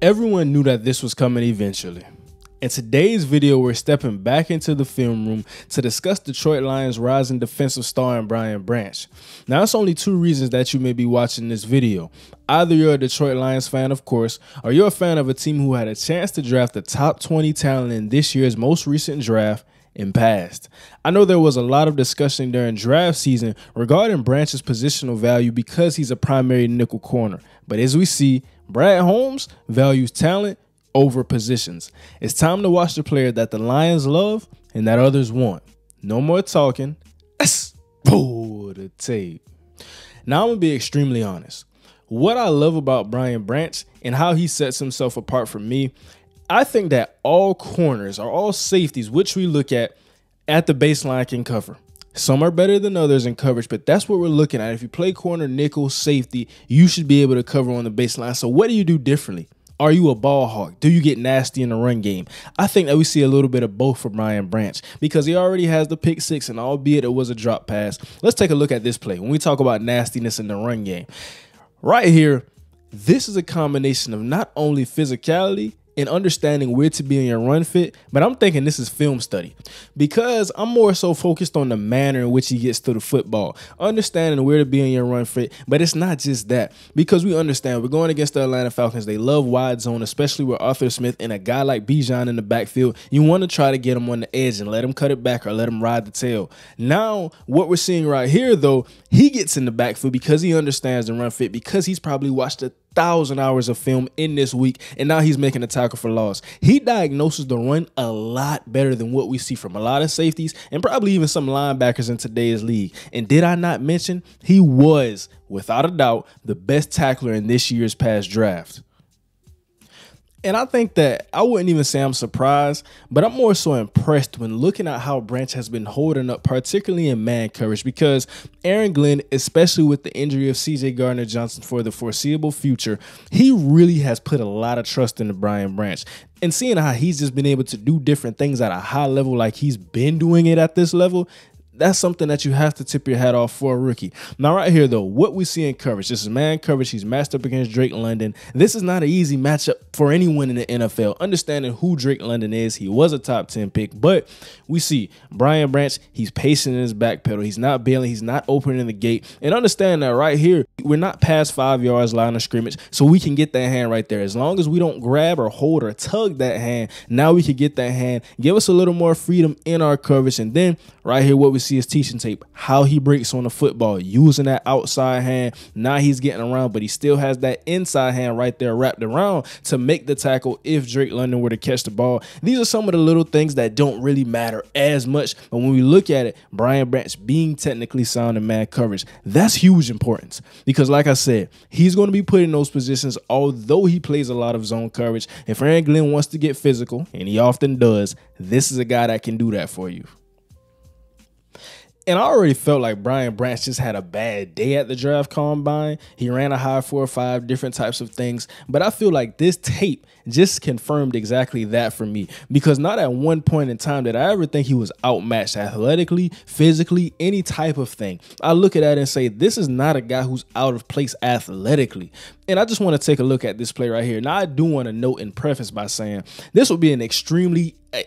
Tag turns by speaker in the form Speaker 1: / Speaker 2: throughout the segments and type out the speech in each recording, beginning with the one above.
Speaker 1: Everyone knew that this was coming eventually. In today's video, we're stepping back into the film room to discuss Detroit Lions' rising defensive star in Brian Branch. Now, it's only two reasons that you may be watching this video. Either you're a Detroit Lions fan, of course, or you're a fan of a team who had a chance to draft the top 20 talent in this year's most recent draft and passed. I know there was a lot of discussion during draft season regarding Branch's positional value because he's a primary nickel corner. But as we see, Brad Holmes values talent over positions. It's time to watch the player that the Lions love and that others want. No more talking. Let's pull the tape. Now I'm going to be extremely honest. What I love about Brian Branch and how he sets himself apart from me, I think that all corners or all safeties, which we look at the baseline, can cover. Some are better than others in coverage, but that's what we're looking at. If you play corner, nickel, safety, you should be able to cover on the baseline. So what do you do differently? Are you a ball hawk? Do you get nasty in the run game? I think that we see a little bit of both for Brian Branch because he already has the pick six, and albeit it was a drop pass. Let's take a look at this play when we talk about nastiness in the run game. Right here, this is a combination of not only physicality and understanding where to be in your run fit, but I'm thinking this is film study because I'm more so focused on the manner in which he gets to the football, understanding where to be in your run fit. But it's not just that, because we understand we're going against the Atlanta Falcons. They love wide zone, especially with Arthur Smith and a guy like Bijan in the backfield. You want to try to get him on the edge and let him cut it back or let him ride the tail. Now, what we're seeing right here, though, he gets in the backfield because he understands the run fit, because he's probably watched 1,000 hours of film in this week, and now he's making a tackle for loss. He diagnoses the run a lot better than what we see from a lot of safeties and probably even some linebackers in today's league. And did I not mention he was, without a doubt, the best tackler in this year's past draft? And I think that I wouldn't even say I'm surprised, but I'm more so impressed when looking at how Branch has been holding up, particularly in man coverage, because Aaron Glenn, especially with the injury of C.J. Gardner-Johnson for the foreseeable future, he really has put a lot of trust into Brian Branch. And seeing how he's just been able to do different things at a high level like he's been doing it at this level, that's something that you have to tip your hat off for a rookie. Now, right here, though, what we see in coverage, this is man coverage. He's matched up against Drake London. This is not an easy matchup for anyone in the NFL. Understanding who Drake London is, he was a top 10 pick, but we see Brian Branch, he's pacing in his back pedal. He's not bailing. He's not opening the gate. And understand that right here, we're not past 5 yards line of scrimmage, so we can get that hand right there. As long as we don't grab or hold or tug that hand, now we can get that hand, give us a little more freedom in our coverage. And then right here, what we see is teaching tape, how he breaks on the football, using that outside hand. Now he's getting around, but he still has that inside hand right there wrapped around to make the tackle if Drake London were to catch the ball. These are some of the little things that don't really matter as much, but when we look at it, Brian Branch being technically sound in man coverage, that's huge importance because, like I said, he's going to be put in those positions, although he plays a lot of zone coverage. If Aaron Glenn wants to get physical, and he often does, this is a guy that can do that for you. And I already felt like Brian Branch just had a bad day at the draft combine. He ran a high 4.5, different types of things. But I feel like this tape just confirmed exactly that for me, because not at one point in time did I ever think he was outmatched athletically, physically, any type of thing. I look at that and say, this is not a guy who's out of place athletically. And I just want to take a look at this play right here. Now, I do want to note and preface by saying this will be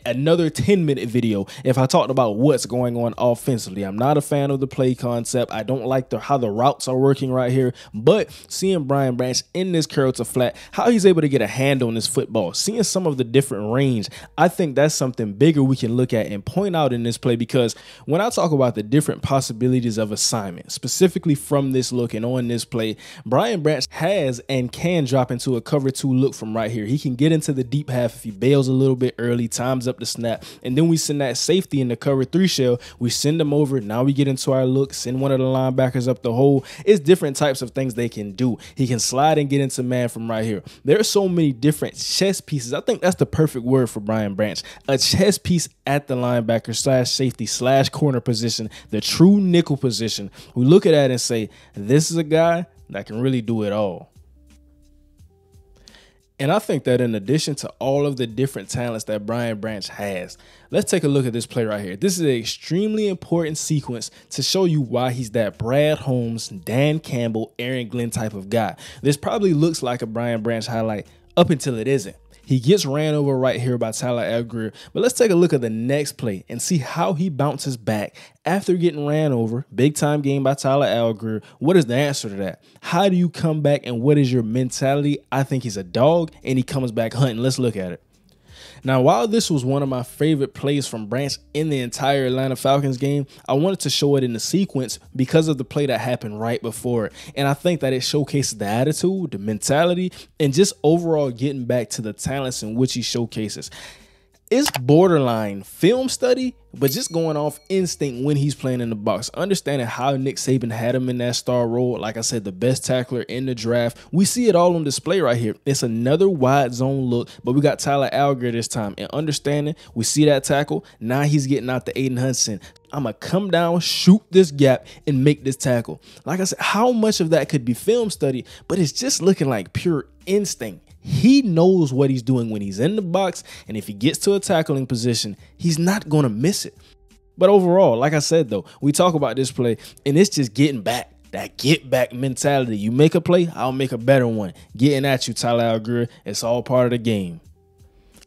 Speaker 1: another 10-minute video if I talked about what's going on offensively. I'm not a fan of the play concept. I don't like how the routes are working right here. But seeing Brian Branch in this curl to flat, how he's able to get a hand on this football, seeing some of the different range, I think that's something bigger we can look at and point out in this play, because when I talk about the different possibilities of assignment, specifically from this look and on this play, Brian Branch has and can drop into a cover 2 look from right here. He can get into the deep half if he bails a little bit early, times up the snap, and then we send that safety in the cover 3 shell. We send them over. Now we get into our look, send one of the linebackers up the hole. It's different types of things they can do. He can slide and get into man from right here. There are so many different chess pieces. I think that's the perfect word for Brian Branch. A chess piece at the linebacker slash safety slash corner position, the true nickel position. We look at that and say, this is a guy that can really do it all. And I think that in addition to all of the different talents that Brian Branch has, let's take a look at this play right here. This is an extremely important sequence to show you why he's that Brad Holmes, Dan Campbell, Aaron Glenn type of guy. This probably looks like a Brian Branch highlight up until it isn't. He gets ran over right here by Tyler Algier, but let's take a look at the next play and see how he bounces back after getting ran over. Big time game by Tyler Algier. What is the answer to that? How do you come back and what is your mentality? I think he's a dog and he comes back hunting. Let's look at it. Now, while this was one of my favorite plays from Branch in the entire Atlanta Falcons game, I wanted to show it in the sequence because of the play that happened right before it. And I think that it showcases the attitude, the mentality, and just overall getting back to the talents in which he showcases. It's borderline film study, but just going off instinct when he's playing in the box. Understanding how Nick Saban had him in that star role. Like I said, the best tackler in the draft. We see it all on display right here. It's another wide zone look, but we got Tyler Algier this time. And understanding, we see that tackle. Now he's getting out to Aiden Hudson. I'm going to come down, shoot this gap, and make this tackle. Like I said, how much of that could be film study, but it's just looking like pure instinct. He knows what he's doing when he's in the box, and if he gets to a tackling position, he's not going to miss it. But overall, like I said, though, we talk about this play, and it's just getting back. That get back mentality. You make a play, I'll make a better one. Getting at you, Tyler Algier. It's all part of the game.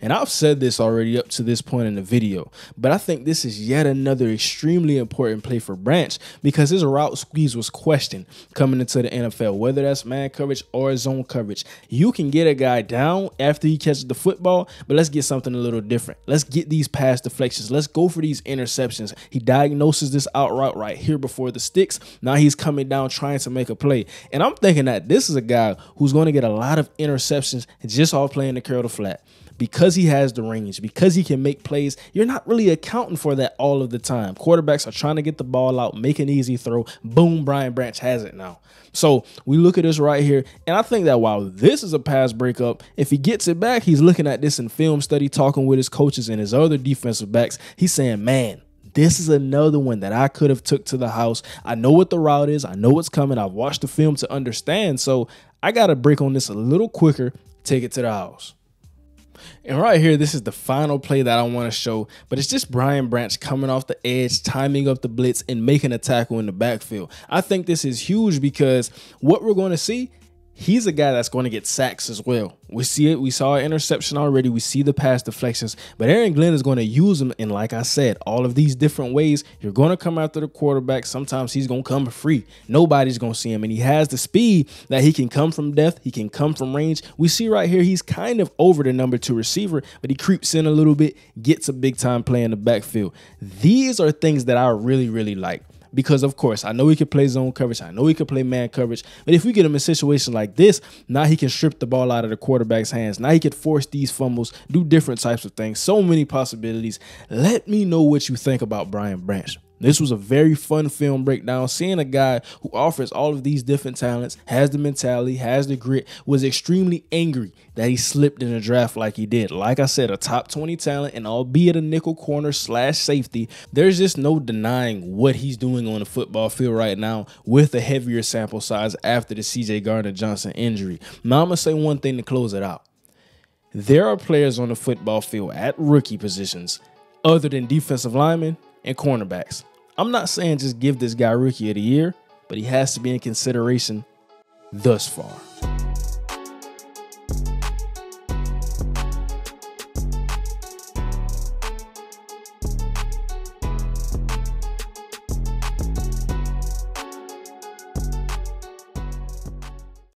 Speaker 1: And I've said this already up to this point in the video, but I think this is yet another extremely important play for Branch because his route squeeze was questioned coming into the NFL, whether that's man coverage or zone coverage. You can get a guy down after he catches the football, but let's get something a little different. Let's get these pass deflections. Let's go for these interceptions. He diagnoses this out route right here before the sticks. Now he's coming down trying to make a play. And I'm thinking that this is a guy who's going to get a lot of interceptions just off playing the curl to flat. Because he has the range, because he can make plays, you're not really accounting for that all of the time. Quarterbacks are trying to get the ball out, make an easy throw. Boom, Brian Branch has it now. So we look at this right here, and I think that while this is a pass breakup, if he gets it back, he's looking at this in film study, talking with his coaches and his other defensive backs. He's saying, man, this is another one that I could have took to the house. I know what the route is. I know what's coming. I've watched the film to understand. So I got to break on this a little quicker, take it to the house. And right here, this is the final play that I want to show, but it's just Brian Branch coming off the edge, timing up the blitz, and making a tackle in the backfield. I think this is huge because what we're going to see, he's a guy that's going to get sacks as well. We see it. We saw an interception already. We see the pass deflections, but Aaron Glenn is going to use them. And like I said, all of these different ways, you're going to come after the quarterback. Sometimes he's going to come free. Nobody's going to see him. And he has the speed that he can come from depth. He can come from range. We see right here, he's kind of over the number 2 receiver, but he creeps in a little bit, gets a big time play in the backfield. These are things that I really, really like. Because, of course, I know he could play zone coverage. I know he could play man coverage. But if we get him in a situation like this, now he can strip the ball out of the quarterback's hands. Now he could force these fumbles, do different types of things. So many possibilities. Let me know what you think about Brian Branch. This was a very fun film breakdown. Seeing a guy who offers all of these different talents, has the mentality, has the grit, was extremely angry that he slipped in the draft like he did. Like I said, a top 20 talent, and albeit a nickel corner / safety, there's just no denying what he's doing on the football field right now with a heavier sample size after the C.J. Gardner-Johnson injury. Now, I'm going to say one thing to close it out. There are players on the football field at rookie positions other than defensive linemen and cornerbacks. I'm not saying just give this guy Rookie of the Year, but he has to be in consideration thus far.